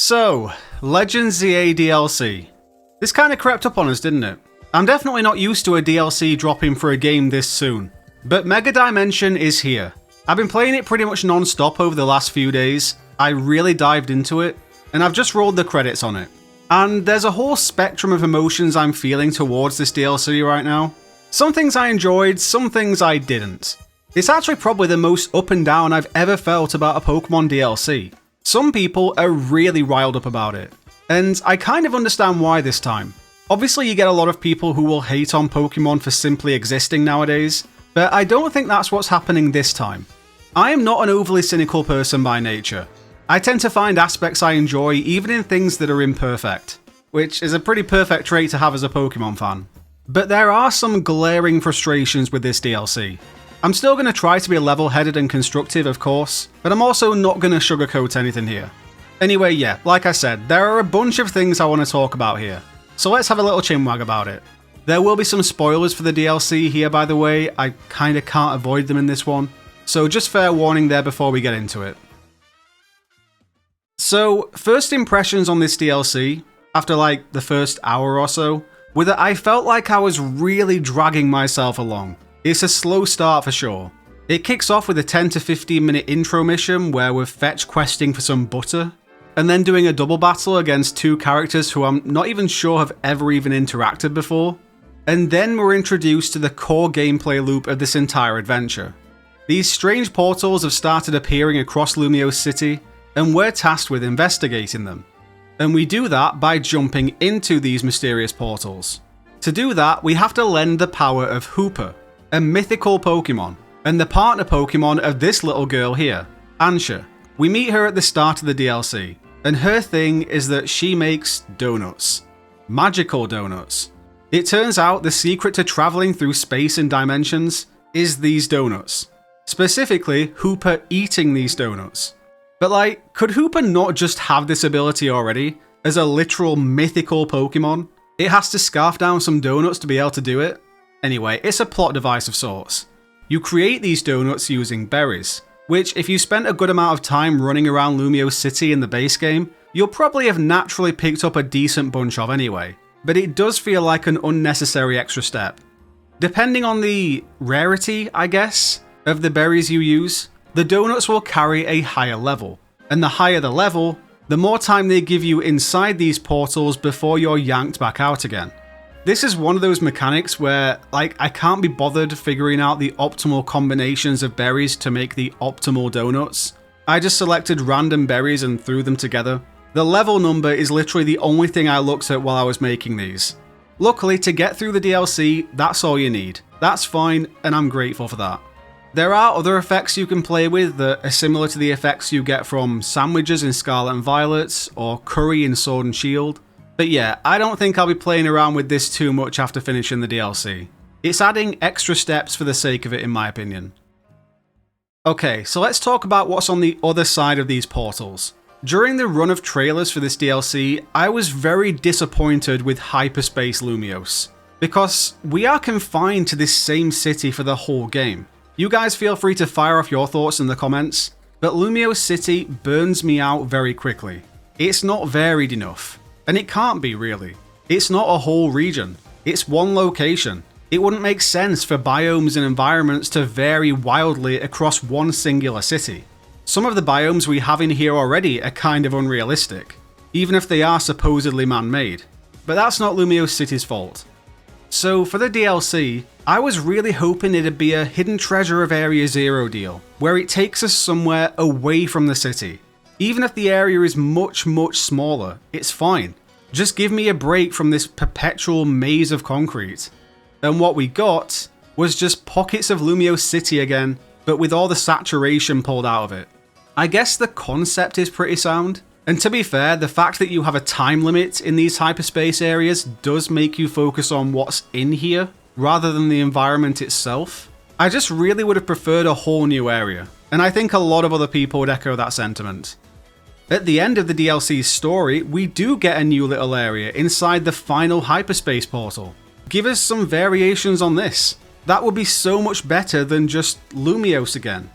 So, Legends ZA DLC. This kinda crept up on us, didn't it? I'm definitely not used to a DLC dropping for a game this soon, but Mega Dimension is here. I've been playing it pretty much non-stop over the last few days. I really dived into it, and I've just rolled the credits on it. And there's a whole spectrum of emotions I'm feeling towards this DLC right now. Some things I enjoyed, some things I didn't. It's actually probably the most up and down I've ever felt about a Pokémon DLC. Some people are really riled up about it, and I kind of understand why this time. Obviously you get a lot of people who will hate on Pokémon for simply existing nowadays, but I don't think that's what's happening this time. I am not an overly cynical person by nature. I tend to find aspects I enjoy even in things that are imperfect, which is a pretty perfect trait to have as a Pokémon fan. But there are some glaring frustrations with this DLC. I'm still going to try to be level-headed and constructive, of course, but I'm also not going to sugarcoat anything here. Anyway, yeah, like I said, there are a bunch of things I want to talk about here, so let's have a little chinwag about it. There will be some spoilers for the DLC here, by the way. I kinda can't avoid them in this one, so just fair warning there before we get into it. So, first impressions on this DLC, after like the first hour or so, were that I felt like I was really dragging myself along. It's a slow start for sure. It kicks off with a 10 to 15 minute intro mission where we're fetch questing for some butter, and then doing a double battle against two characters who I'm not even sure have ever even interacted before. And then we're introduced to the core gameplay loop of this entire adventure. These strange portals have started appearing across Lumiose City, and we're tasked with investigating them. And we do that by jumping into these mysterious portals. To do that, we have to lend the power of Hooper, a mythical Pokemon, and the partner Pokemon of this little girl here, Ansha. We meet her at the start of the DLC, and her thing is that she makes donuts. Magical donuts. It turns out the secret to traveling through space and dimensions is these donuts. Specifically, Hooper eating these donuts. But like, could Hooper not just have this ability already, as a literal mythical Pokemon? It has to scarf down some donuts to be able to do it? Anyway, it's a plot device of sorts. You create these donuts using berries, which if you spent a good amount of time running around Lumiose City in the base game, you'll probably have naturally picked up a decent bunch of anyway, but it does feel like an unnecessary extra step. Depending on the rarity, I guess, of the berries you use, the donuts will carry a higher level, and the higher the level, the more time they give you inside these portals before you're yanked back out again. This is one of those mechanics where, like, I can't be bothered figuring out the optimal combinations of berries to make the optimal donuts. I just selected random berries and threw them together. The level number is literally the only thing I looked at while I was making these. Luckily, to get through the DLC, that's all you need. That's fine, and I'm grateful for that. There are other effects you can play with that are similar to the effects you get from sandwiches in Scarlet and Violet, or curry in Sword and Shield. But yeah, I don't think I'll be playing around with this too much after finishing the DLC. It's adding extra steps for the sake of it, in my opinion. Okay, so let's talk about what's on the other side of these portals. During the run of trailers for this DLC, I was very disappointed with Hyperspace Lumiose, because we are confined to this same city for the whole game. You guys feel free to fire off your thoughts in the comments, but Lumiose City burns me out very quickly. It's not varied enough. And it can't be, really. It's not a whole region. It's one location. It wouldn't make sense for biomes and environments to vary wildly across one singular city. Some of the biomes we have in here already are kind of unrealistic, even if they are supposedly man-made. But that's not Lumiose City's fault. So for the DLC, I was really hoping it'd be a Hidden Treasure of Area Zero deal, where it takes us somewhere away from the city. Even if the area is much, much smaller, it's fine. Just give me a break from this perpetual maze of concrete. And what we got was just pockets of Lumiose City again, but with all the saturation pulled out of it. I guess the concept is pretty sound. And to be fair, the fact that you have a time limit in these hyperspace areas does make you focus on what's in here, rather than the environment itself. I just really would have preferred a whole new area, and I think a lot of other people would echo that sentiment. At the end of the DLC's story, we do get a new little area inside the final hyperspace portal. Give us some variations on this. That would be so much better than just Lumiose again.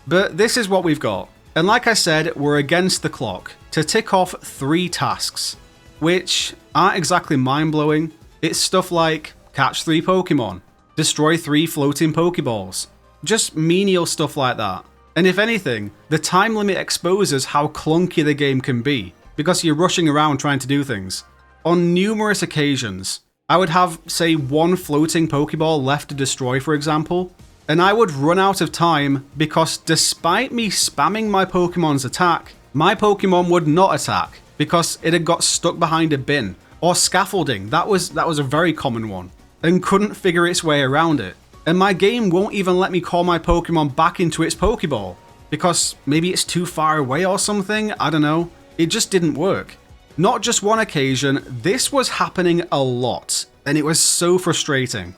But this is what we've got. And like I said, we're against the clock to tick off 3 tasks, which aren't exactly mind-blowing. It's stuff like catch 3 Pokemon, destroy 3 floating Pokeballs, just menial stuff like that. And if anything, the time limit exposes how clunky the game can be, because you're rushing around trying to do things. On numerous occasions, I would have, say, 1 floating Pokeball left to destroy, for example, and I would run out of time because despite me spamming my Pokemon's attack, my Pokemon would not attack because it had got stuck behind a bin, or scaffolding, that was a very common one, and couldn't figure its way around it. And my game won't even let me call my Pokemon back into its Pokeball, because maybe it's too far away or something, I don't know. It just didn't work. Not just one occasion, this was happening a lot, and it was so frustrating.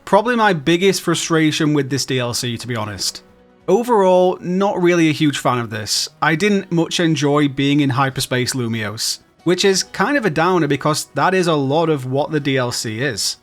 Probably my biggest frustration with this DLC, to be honest. Overall, not really a huge fan of this. I didn't much enjoy being in Hyperspace Lumiose, which is kind of a downer because that is a lot of what the DLC is.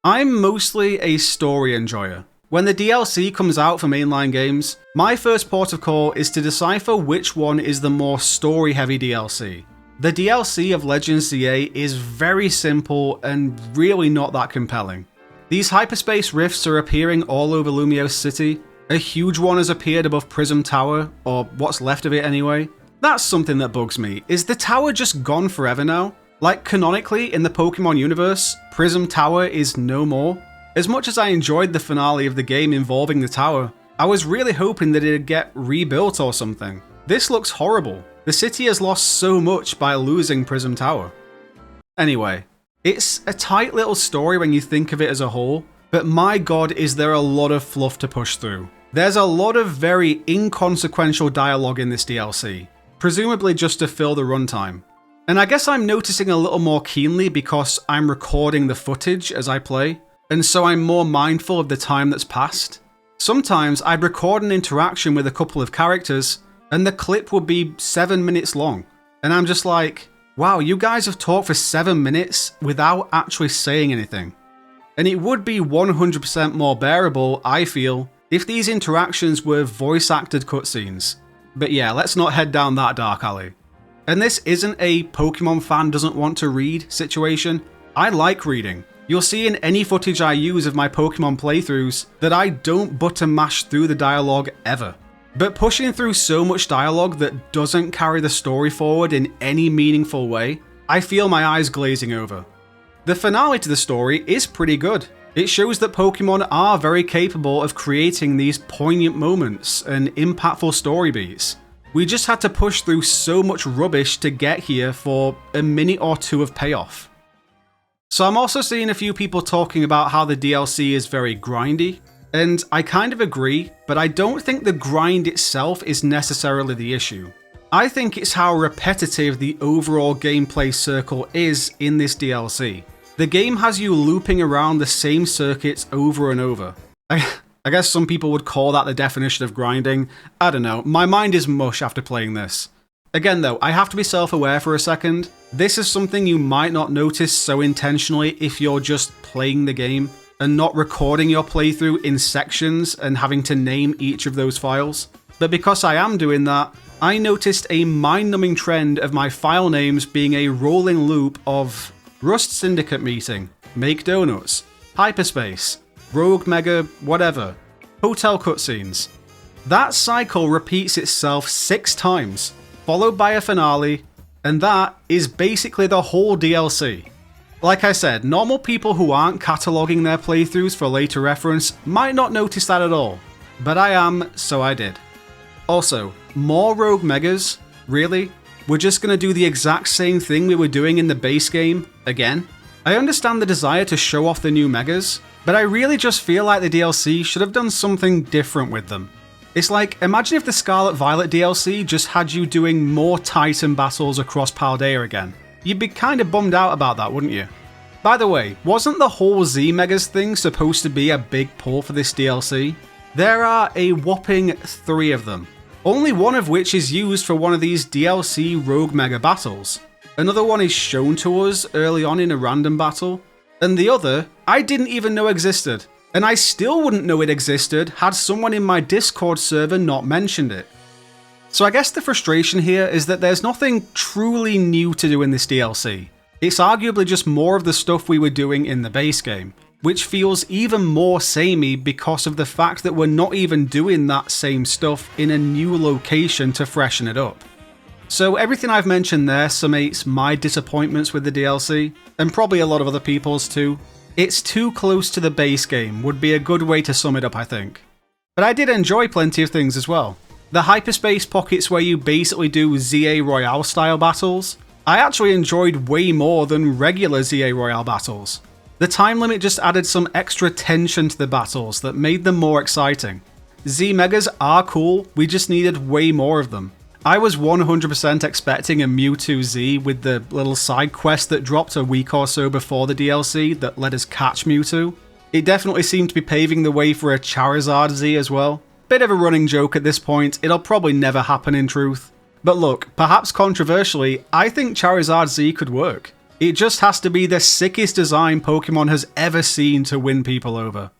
I'm mostly a story enjoyer. When the DLC comes out for mainline games, my first port of call is to decipher which one is the more story-heavy DLC. The DLC of Legends CA is very simple and really not that compelling. These hyperspace rifts are appearing all over Lumiose City. A huge one has appeared above Prism Tower, or what's left of it anyway. That's something that bugs me. Is the tower just gone forever now? Like, canonically, in the Pokemon universe, Prism Tower is no more. As much as I enjoyed the finale of the game involving the tower, I was really hoping that it'd get rebuilt or something. This looks horrible. The city has lost so much by losing Prism Tower. Anyway, it's a tight little story when you think of it as a whole, but my god is there a lot of fluff to push through. There's a lot of very inconsequential dialogue in this DLC, presumably just to fill the runtime. And I guess I'm noticing a little more keenly because I'm recording the footage as I play, and so I'm more mindful of the time that's passed. Sometimes I'd record an interaction with a couple of characters, and the clip would be 7 minutes long, and I'm just like, wow, you guys have talked for 7 minutes without actually saying anything. And it would be 100% more bearable, I feel, if these interactions were voice-acted cutscenes. But yeah, let's not head down that dark alley. And this isn't a Pokemon fan doesn't want to read situation. I like reading. You'll see in any footage I use of my Pokemon playthroughs that I don't button mash through the dialogue ever. But pushing through so much dialogue that doesn't carry the story forward in any meaningful way, I feel my eyes glazing over. The finale to the story is pretty good. It shows that Pokemon are very capable of creating these poignant moments and impactful story beats. We just had to push through so much rubbish to get here for a minute or 2 of payoff. So I'm also seeing a few people talking about how the DLC is very grindy, and I kind of agree, but I don't think the grind itself is necessarily the issue. I think it's how repetitive the overall gameplay circle is in this DLC. The game has you looping around the same circuits over and over. I guess some people would call that the definition of grinding. I don't know, my mind is mush after playing this. Again though, I have to be self-aware for a second. This is something you might not notice so intentionally if you're just playing the game and not recording your playthrough in sections and having to name each of those files. But because I am doing that, I noticed a mind-numbing trend of my file names being a rolling loop of Rust Syndicate Meeting, Make Donuts, Hyperspace, Rogue Mega, whatever, Hotel Cutscenes. That cycle repeats itself 6 times, followed by a finale, and that is basically the whole DLC. Like I said, normal people who aren't cataloguing their playthroughs for later reference might not notice that at all, but I am, so I did. Also, more Rogue Megas? Really? We're just gonna do the exact same thing we were doing in the base game, again? I understand the desire to show off the new Megas, but I really just feel like the DLC should have done something different with them. It's like, imagine if the Scarlet Violet DLC just had you doing more Titan battles across Paldea again. You'd be kinda bummed out about that, wouldn't you? By the way, wasn't the whole Z-Megas thing supposed to be a big pull for this DLC? There are a whopping 3 of them. Only one of which is used for one of these DLC Rogue Mega battles. Another one is shown to us early on in a random battle. And the other, I didn't even know existed. And I still wouldn't know it existed had someone in my Discord server not mentioned it. So I guess the frustration here is that there's nothing truly new to do in this DLC. It's arguably just more of the stuff we were doing in the base game, which feels even more samey because of the fact that we're not even doing that same stuff in a new location to freshen it up. So everything I've mentioned there summates my disappointments with the DLC, and probably a lot of other people's too. It's too close to the base game would be a good way to sum it up, I think. But I did enjoy plenty of things as well. The hyperspace pockets where you basically do ZA Royale style battles, I actually enjoyed way more than regular ZA Royale battles. The time limit just added some extra tension to the battles that made them more exciting. Z Megas are cool, we just needed way more of them. I was 100% expecting a Mewtwo Z with the little side quest that dropped a week or so before the DLC that let us catch Mewtwo. It definitely seemed to be paving the way for a Charizard Z as well. Bit of a running joke at this point, it'll probably never happen in truth. But look, perhaps controversially, I think Charizard Z could work. It just has to be the sickest design Pokemon has ever seen to win people over.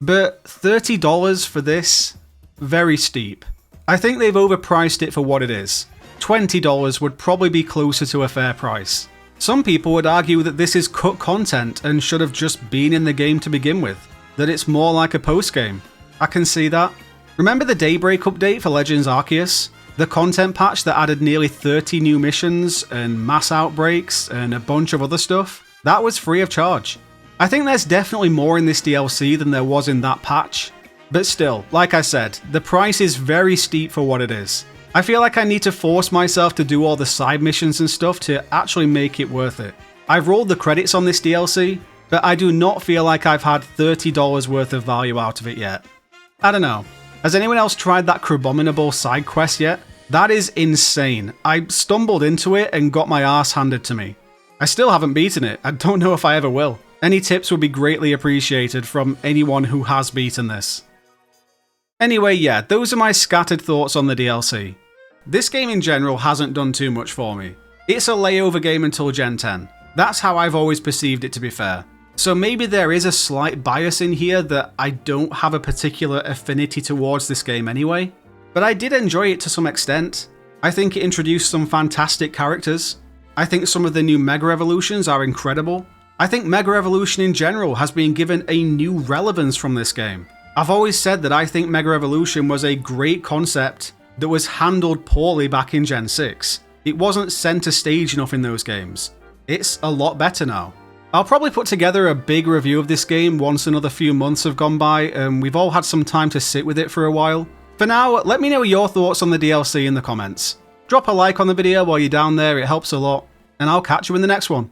But $30 for this? Very steep. I think they've overpriced it for what it is. $20 would probably be closer to a fair price. Some people would argue that this is cut content and should have just been in the game to begin with, that it's more like a post-game. I can see that. Remember the Daybreak update for Legends Arceus? The content patch that added nearly 30 new missions and mass outbreaks and a bunch of other stuff? That was free of charge. I think there's definitely more in this DLC than there was in that patch. But still, like I said, the price is very steep for what it is. I feel like I need to force myself to do all the side missions and stuff to actually make it worth it. I've rolled the credits on this DLC, but I do not feel like I've had $30 worth of value out of it yet. I don't know. Has anyone else tried that Crabominable side quest yet? That is insane. I stumbled into it and got my ass handed to me. I still haven't beaten it. I don't know if I ever will. Any tips would be greatly appreciated from anyone who has beaten this. Anyway, yeah, those are my scattered thoughts on the DLC. This game in general hasn't done too much for me. It's a layover game until Gen 10. That's how I've always perceived it, to be fair. So maybe there is a slight bias in here that I don't have a particular affinity towards this game anyway. But I did enjoy it to some extent. I think it introduced some fantastic characters. I think some of the new Mega Evolutions are incredible. I think Mega Evolution in general has been given a new relevance from this game. I've always said that I think Mega Evolution was a great concept that was handled poorly back in Gen 6. It wasn't center stage enough in those games. It's a lot better now. I'll probably put together a big review of this game once another few months have gone by and we've all had some time to sit with it for a while. For now, let me know your thoughts on the DLC in the comments. Drop a like on the video while you're down there, it helps a lot, and I'll catch you in the next one.